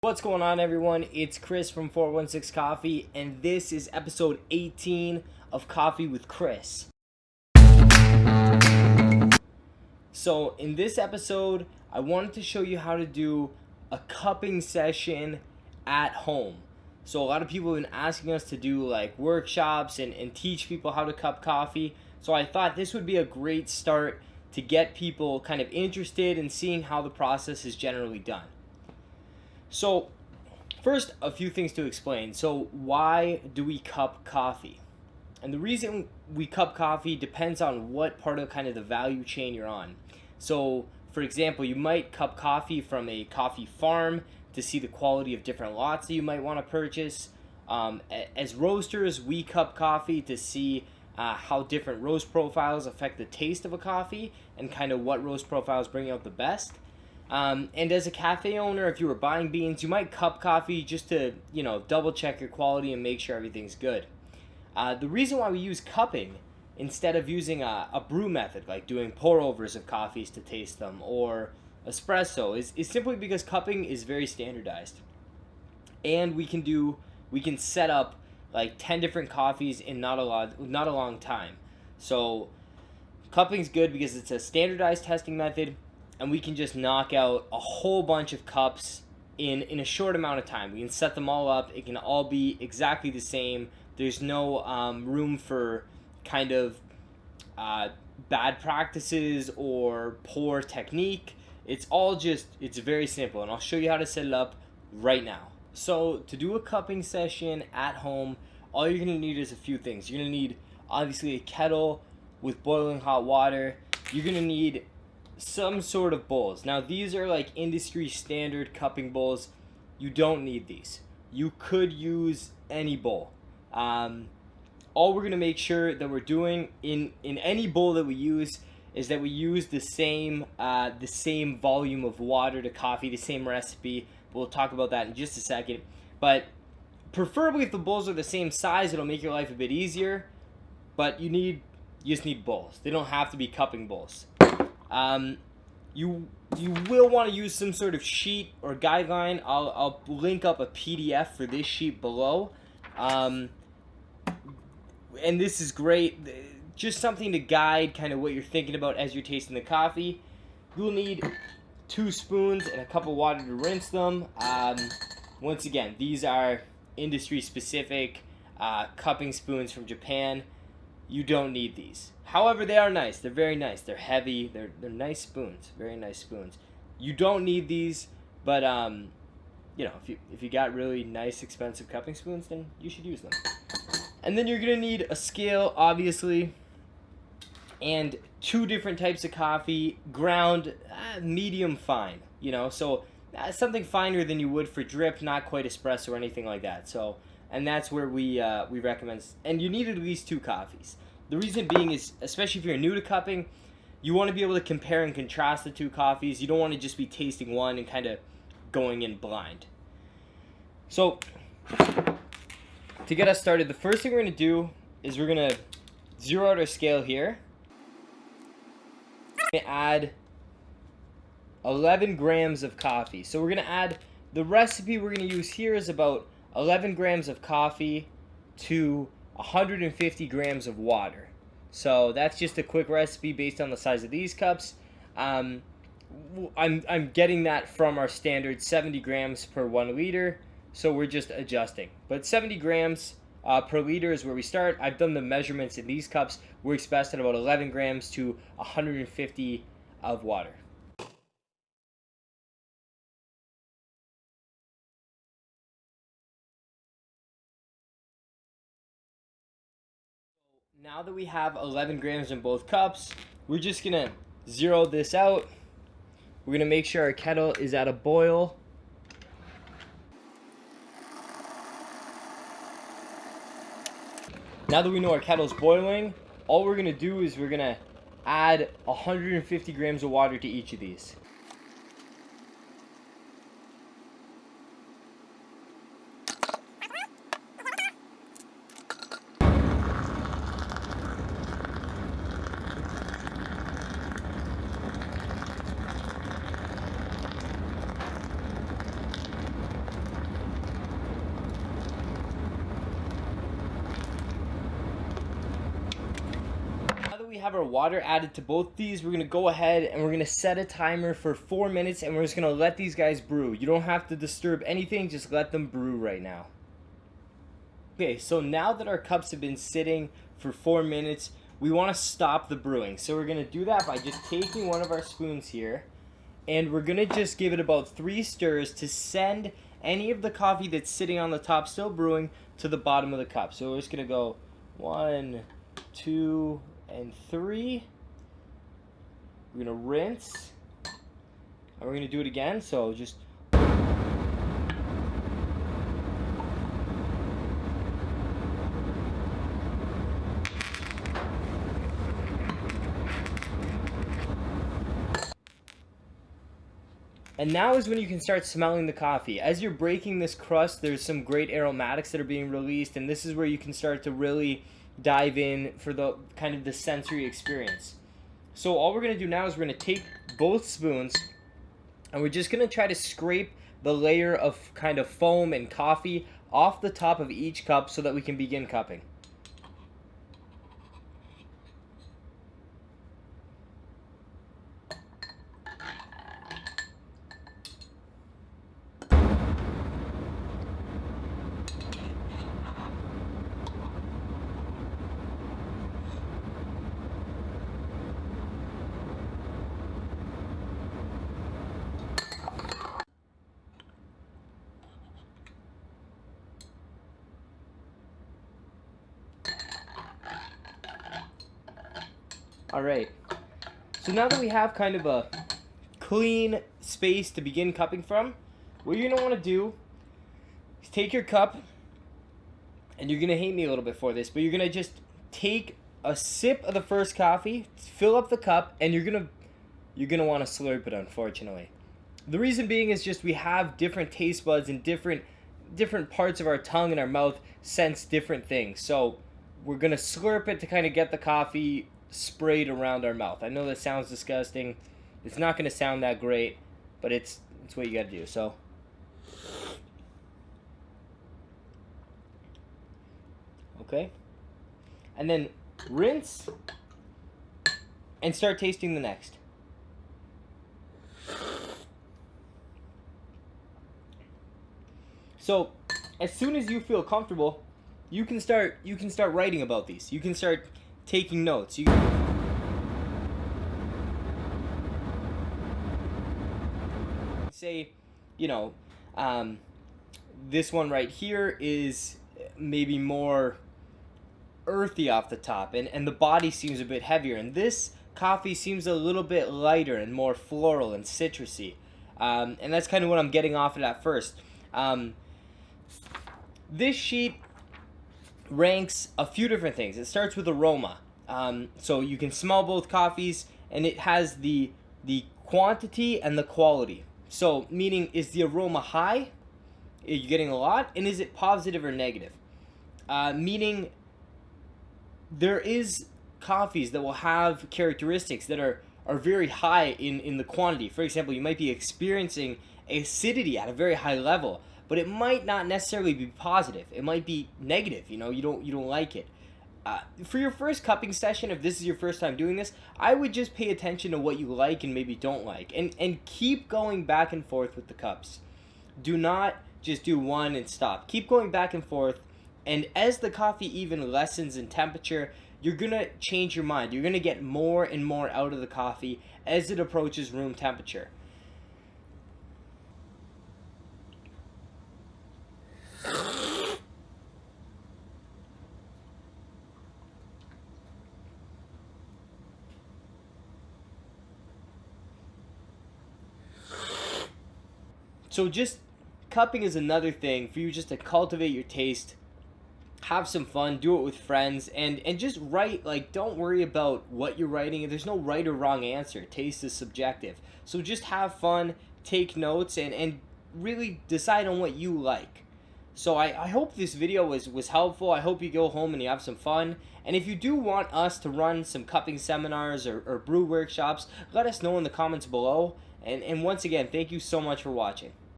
What's going on, everyone? It's Chris from 416 Coffee, and this is episode 18 of Coffee with Chris. So in this episode, I wanted to show you how to do a cupping session at home. So a lot of people have been asking us to do like workshops and teach people how to cup coffee. So I thought this would be a great start to get people kind of interested in seeing how the process is generally done. So first, a few things to explain. So why do we cup coffee? And the reason we cup coffee depends on what part of kind of the value chain you're on. So for example, you might cup coffee from a coffee farm to see the quality of different lots that you might want to purchase. As roasters, we cup coffee to see how different roast profiles affect the taste of a coffee and kind of what roast profiles bring out the best. And as a cafe owner, if you were buying beans, you might cup coffee just to, double check your quality and make sure everything's good. The reason why we use cupping instead of using a brew method, like doing pour-overs of coffees to taste them, or espresso, is simply because cupping is very standardized. And we can set up like 10 different coffees in not a long time. So cupping's good because it's a standardized testing method, and we can just knock out a whole bunch of cups in a short amount of time. We can set them all up. It can all be exactly the same. There's no room for kind of bad practices or poor technique. It's very simple, and I'll show you how to set it up right now. So to do a cupping session at home, all you're going to need is a few things. You're going to need, obviously, a kettle with boiling hot water. You're going to need some sort of bowls. Now, these are like industry standard cupping bowls. You don't need these. You could use any bowl. All we're going to make sure that we're doing in any bowl that we use is that we use the same volume of water to coffee, the same recipe. We'll talk about that in just a second. But preferably if the bowls are the same size, it'll make your life a bit easier. But you just need bowls. They don't have to be cupping bowls. You will want to use some sort of sheet or guideline. I'll link up a PDF for this sheet below. And this is great. Just something to guide kind of what you're thinking about as you're tasting the coffee. You'll need 2 spoons and a cup of water to rinse them. Once again, these are industry-specific cupping spoons from Japan. You don't need these. However, they are nice. They're very nice. They're heavy. They're nice spoons. Very nice spoons. You don't need these, but if you got really nice, expensive cupping spoons, then you should use them. And then you're gonna need a scale, obviously, and 2 different types of coffee, ground, medium fine. So something finer than you would for drip, not quite espresso or anything like that. So. And that's where we recommend. And you need at least 2 coffees. The reason being is, especially if you're new to cupping, you want to be able to compare and contrast the 2 coffees. You don't want to just be tasting one and kind of going in blind. So, to get us started, the first thing we're going to do is we're going to zero out our scale here. We're going to add 11 grams of coffee. So we're going to add, the recipe we're going to use here is about 11 grams of coffee to 150 grams of water. So that's just a quick recipe based on the size of these cups. I'm getting that from our standard 70 grams per 1 liter, so we're just adjusting. But 70 grams per liter is where we start. I've done the measurements in these cups. Works best at about 11 grams to 150 of water. Now that we have 11 grams in both cups, we're just going to zero this out. We're going to make sure our kettle is at a boil. Now that we know our kettle's boiling, all we're going to do is we're going to add 150 grams of water to each of these. have our water added to both these, we're going to go ahead and we're going to set a timer for 4 minutes, and we're just going to let these guys brew. You don't have to disturb anything, just let them brew right now. Okay, so now that our cups have been sitting for 4 minutes, we want to stop the brewing. So we're going to do that by just taking one of our spoons here, and we're going to just give it about 3 stirs to send any of the coffee that's sitting on the top still brewing to the bottom of the cup. So we're just going to go 1, 2, and 3. We're going to rinse, and we're going to do it again. So just and now is when you can start smelling the coffee. As you're breaking this crust, there's some great aromatics that are being released, and this is where you can start to really dive in for the kind of the sensory experience. So all we're going to do now is we're going to take both spoons, and we're just going to try to scrape the layer of kind of foam and coffee off the top of each cup so that we can begin cupping. Alright, so now that we have kind of a clean space to begin cupping from, what you're going to want to do is take your cup, and you're going to hate me a little bit for this, but you're going to just take a sip of the first coffee, fill up the cup, and you're going to want to slurp it, unfortunately. The reason being is just we have different taste buds and different parts of our tongue and our mouth sense different things. So we're going to slurp it to kind of get the coffee sprayed around our mouth. I know that sounds disgusting. It's not going to sound that great, but it's what you got to do. So okay, and then rinse and start tasting the next. So as soon as you feel comfortable, you can start writing about these. You can start taking notes. You say, this one right here is maybe more earthy off the top, and the body seems a bit heavier, and this coffee seems a little bit lighter and more floral and citrusy, and that's kind of what I'm getting off it at first. This sheet ranks a few different things. It starts with aroma. So you can smell both coffees, and it has the quantity and the quality. So meaning, is the aroma high? Are you getting a lot? And is it positive or negative? Meaning there is coffees that will have characteristics that are very high in the quantity. For example, you might be experiencing acidity at a very high level, but it might not necessarily be positive. It might be negative. You don't like it. For your first cupping session, if this is your first time doing this, I would just pay attention to what you like and maybe don't like, and keep going back and forth with the cups. Do not just do one and stop. Keep going back and forth, and as the coffee even lessens in temperature, you're gonna change your mind. You're gonna get more and more out of the coffee as it approaches room temperature. So just cupping is another thing for you just to cultivate your taste, have some fun, do it with friends, and just write. Like, don't worry about what you're writing. There's no right or wrong answer. Taste is subjective. So just have fun, take notes, and really decide on what you like. So I hope this video was helpful. I hope you go home and you have some fun. And if you do want us to run some cupping seminars or brew workshops, let us know in the comments below. And once again, thank you so much for watching.